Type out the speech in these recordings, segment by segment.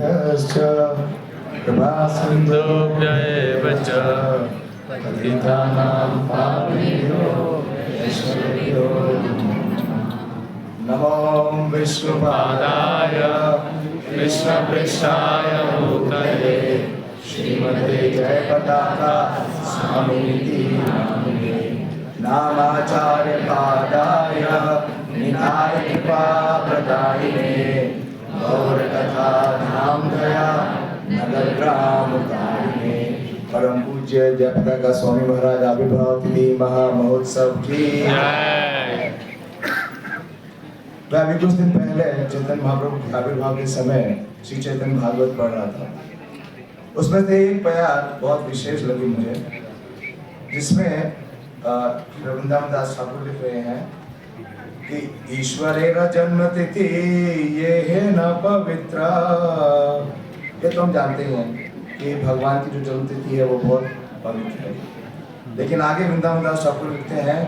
पतितश्च कृपासिन्धुभ्यैव च पतितानां पावनेभ्यो वैष्णवेभ्यो नमो विष्णुपादाय कृष्णपृष्ठाय भूतले श्रीमते जयपताका स्वामिनिति नामिने नामाचार्यपादाय निताय कृपाप्रदायिने गौरकथा धामधया नगरग्रामकारिणे परम पूज्य जयपताका स्वामी महाराज आविर्भाव तिथि महामहोत्सव की मैं अभी कुछ दिन पहले चैतन्य महाप्रभु के आविर्भाव के समय श्री चैतन्य भागवत पढ़ रहा था। उसमें से एक प्यार बहुत विशेष लगी मुझे, जिसमें वृंदावन दास ठाकुर लिख रहे हैं कि ईश्वरेण जन्म तिथि ये है न पवित्र। ये तो हम जानते हैं कि भगवान की जो जन्म तिथि है वो बहुत पवित्र है, लेकिन आगे वृंदावन दास ठाकुर लिखते हैं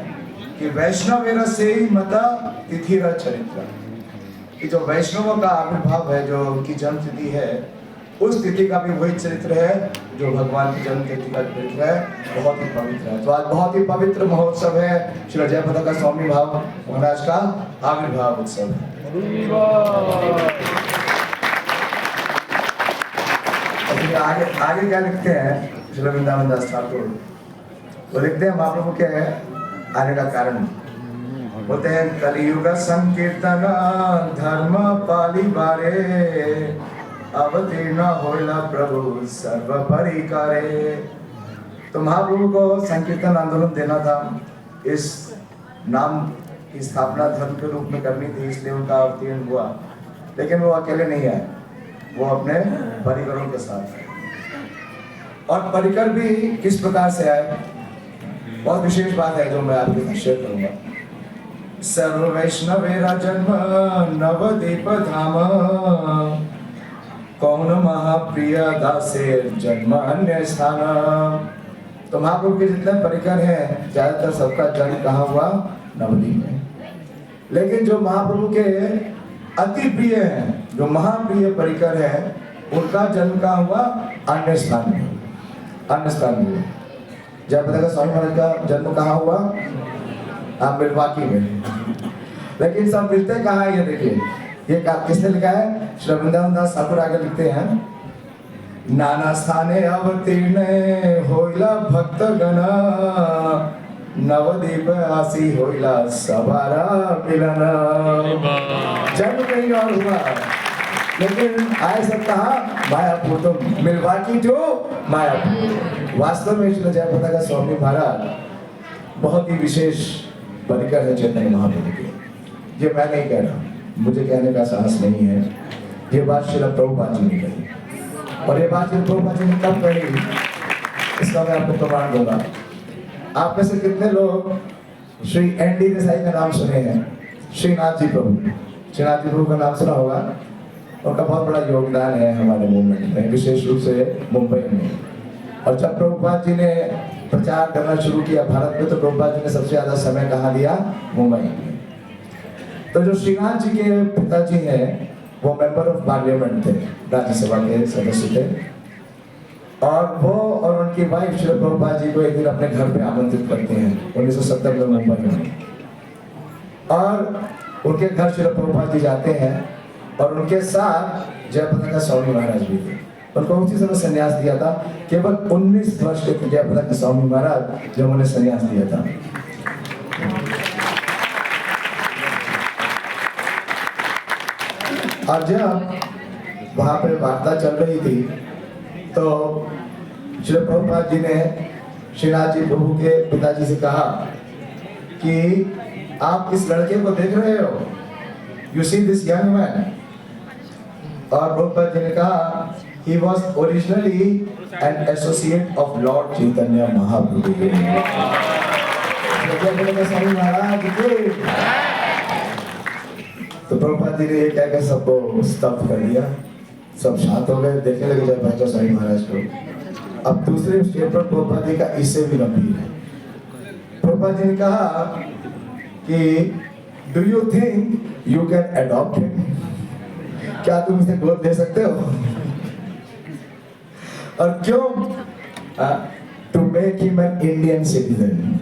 कि वैष्णवेर से मता तिथिर चरित्र, कि जो वैष्णवों का आविर्भाव है, जो उनकी जन्म तिथि है, उस तिथि का भी वही चरित्र है जो भगवान की जन्म तिथि का चरित्र है, बहुत ही पवित्र है। तो आज बहुत ही पवित्र महोत्सव है, श्री जयपताका स्वामी भाव महाराज का आविर्भाव उत्सव है। आगे क्या लिखते हैं श्री वृंदावन दास ठाकुर? वो लिखते हैं महाप्रभु के आने का कारण बोलते हैं कलियुग संकीर्तन धर्म पाली बारे अवतीर्ण होइला प्रभु सर्व परिकारे। तो महाप्रभु को संकीर्तन आंदोलन देना था, इस नाम की स्थापना धर्म के रूप में करनी थी, इसलिए उनका अवतीर्ण हुआ। लेकिन वो अकेले नहीं आए, वो अपने परिकरों के साथ आए। और परिकर भी किस प्रकार से आए, बहुत विशेष बात है जो मैं आपके साथ शेयर करूंगा। सर्व वैष्णवेरा जन्म नवदीप धाम कौन महाप्रिय दासे जन्म अन्य स्थान। तो महाप्रभु के जितने परिकर हैं ज्यादातर सबका जन्म कहाँ हुआ? नवदीप में। लेकिन जो महाप्रभु के अति प्रिय हैं, जो महाप्रिय परिकर हैं, उनका जन्म कहाँ हुआ? अन्य स्थान में, अन्य स्थान में। जयपताका स्वामी महाराज का जन्म कहाँ हुआ? मिल्वाकी में। लेकिन सब मिलते कहाँ है? ये देखिए, ये किसने लिखा है? श्री वृंदावन दास ठाकुर आगे लिखते हैं नाना स्थाने अवतीर्ण होइला भक्त गण नवदीप आसी होइला सवारा मिलन। जन्म कहीं और हुआ, लेकिन आए सब कहाँ? मायापुर। तो मिल्वाकी जो मायापुर। वास्तव में श्री जयपताका स्वामी महाराज बहुत ही विशेष परिकर है चैतन्य महाप्रभु के। ये मैं नहीं कह रहा, मुझे कहने का साहस नहीं है, ये बात श्री प्रभुपाद जी ने कही। और ये बात श्री प्रभुपाद जी ने कब कही, इसका मैं आपको प्रमाण दूंगा। आप में से कितने लोग श्री एन.डी. देसाई का नाम सुने हैं? श्रीनाथ जी प्रभु, श्रीनाथ जी प्रभु का नाम सुना होगा। उनका बहुत बड़ा योगदान है हमारे मूवमेंट में, विशेष रूप से मुंबई में। और जब प्रभुपाद जी ने प्रचार करना शुरू किया भारत में, तो प्रभुपाद जी ने सबसे ज्यादा समय कहाँ दिया? मुंबई में। तो जो श्रीनाथ जी के पिताजी हैं, वो मेंबर ऑफ पार्लियामेंट थे, राज्यसभा के सदस्य थे। और वो और उनकी वाइफ श्री प्रभुपाद जी को एक दिन अपने घर पे आमंत्रित करते हैं 1970 में मुंबई में। और उनके घर श्री प्रभुपाद जी जाते हैं, और उनके साथ जयपताका स्वामी महाराज भी थे। उनको उसी समय संन्यास दिया था, केवल 19 वर्ष के थे जयपताका स्वामी महाराज जब उन्हें संन्यास दिया था। और जब वहां पे वार्ता चल रही थी, तो श्री प्रभुपाद जी ने श्रीनाथ जी प्रभु के पिताजी से कहा कि आप इस लड़के को देख रहे हो, you see this young man. और प्रभुपाद जी ने कहा he was originally an associate of Lord Chaitanya Mahaprabhu। तो प्रभुपाद जी ने ये कहकर सबको स्तब्ध कर दिया, सब शांत हो गए, देखने लगे जयपताका स्वामी महाराज को। अब दूसरे स्टेप पर प्रभुपाद जी का इससे भी गंभीर है। प्रभुपाद जी ने कहा कि do you think you can adopt him? क्या तुम इसे गोद दे सकते हो? और क्यों? To make him an Indian citizen,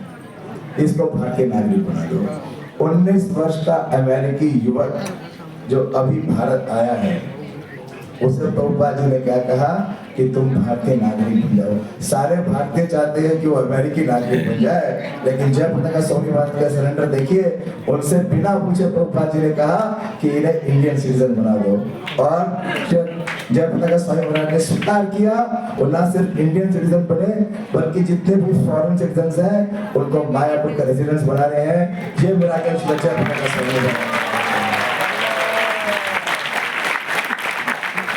इसको भारतीय नागरिक बना दो। 19 वर्ष का अमेरिकी युवक जो अभी भारत आया है, उसे प्रभुपाद जी ने क्या कहा कि तुम भारतीय नागरिक बन जाओ। सारे भारतीय चाहते हैं कि वो अमेरिकी नागरिक बन जाए, लेकिन जयप्रदा स्वामी महाराज का सरेंडर देखिए, उनसे बिना पूछे प्रभुपाद जी ने कहा कि इन्हें इंडियन सिटीजन बना दो। और जयप्रदा स्वामी महाराज ने स्वीकार किया, वो ना सिर्फ इंडियन सिटीजन बने बल्कि जितने भी फॉरेन सिटीजन हैं उनको मायापुर का रेजिडेंस बना रहे हैं। ये मेरा जयप्रदा स्वामी महाराज।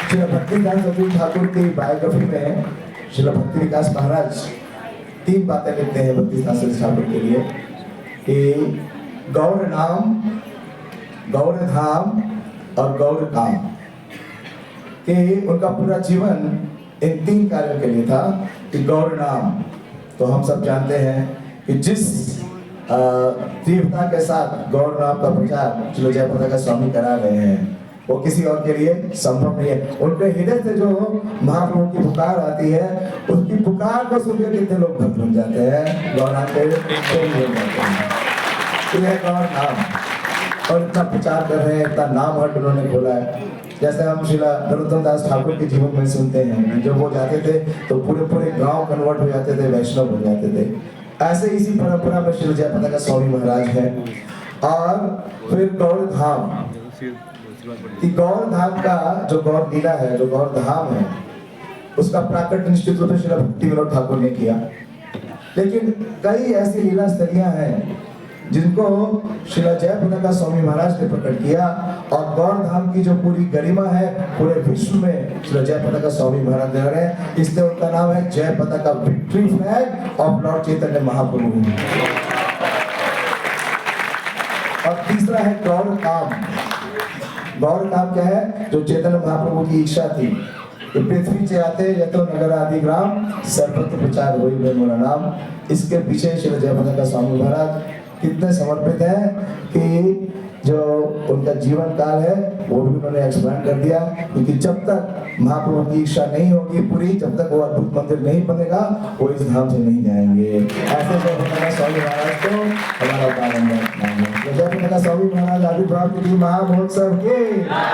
श्री भक्तिदास सतगुरु ठाकुर की बायोग्राफी में श्री भक्ति विकास महाराज 3 बातें लिखते हैं भक्तिदास ठाकुर के लिए कि गौर नाम, गौर धाम और गौर काम। कि उनका पूरा जीवन इन 3 कार्यों के लिए था। कि गौर नाम तो हम सब जानते हैं कि जिस तीव्रता के साथ गौर नाम का प्रचार श्री जयप्रदा स्वामी करा रहे हैं, वो किसी और के लिए संभव नहीं है। उनके हृदय से जो महाप्रभु की पुकार आती है, उसकी पुकार को सुनकर कितने लोग भक्त बन जाते हैं, गौरांग के प्रेमी बन जाते हैं। यह गौर नाम, और इतना प्रचार कर रहे हैं, इतना नाम हट उन्होंने खोला है। जैसे हम श्रीला नरोत्तम दास ठाकुर के जीवन में सुनते हैं, जब वो जाते थे तो पूरे पूरे गांव कन्वर्ट हो जाते थे, वैष्णव हो जाते थे। ऐसे इसी परंपरा में श्री जयप्रदा स्वामी महाराज है। और फिर गौर धाम, कि गौर धाम का जो गौर लीला है, जो गौर धाम है, उसका प्राकट निश्चित रूप से श्री भक्ति विनोद ठाकुर ने किया। लेकिन कई ऐसी लीला स्थलियां हैं जिनको श्री जयप्रदा स्वामी महाराज ने प्रकट किया। और गौर धाम की जो पूरी गरिमा है पूरे विश्व में श्री जयप्रदा स्वामी महाराज दे रहे हैं, इसलिए उनका नाम है जयप्रदा का victory flag of Lord Chaitanya Mahaprabhu. और तीसरा है गौर काम। गौर काम क्या है? जो चैतन्य महाप्रभु की इच्छा थी कि पृथ्वी से आते यतो नगर आदि ग्राम सर्वत्र प्रचार होई बे मोरा नाम। इसके पीछे श्री जयप्रदा स्वामी महाराज कितने समर्पित है कि जो उनका जीवन काल है वो भी उन्होंने एक्सप्लेन कर दिया। क्योंकि जब तक महाप्रभु की इच्छा नहीं होगी पूरी, जब तक वो अद्भुत मंदिर नहीं बनेगा, वो इस धाम से नहीं जाएंगे। ऐसे जयप्रदा स्वामी महाराज को हमारा जयप्रदा स्वामी महाराज आविर्भाव तिथि महामहोत्सव के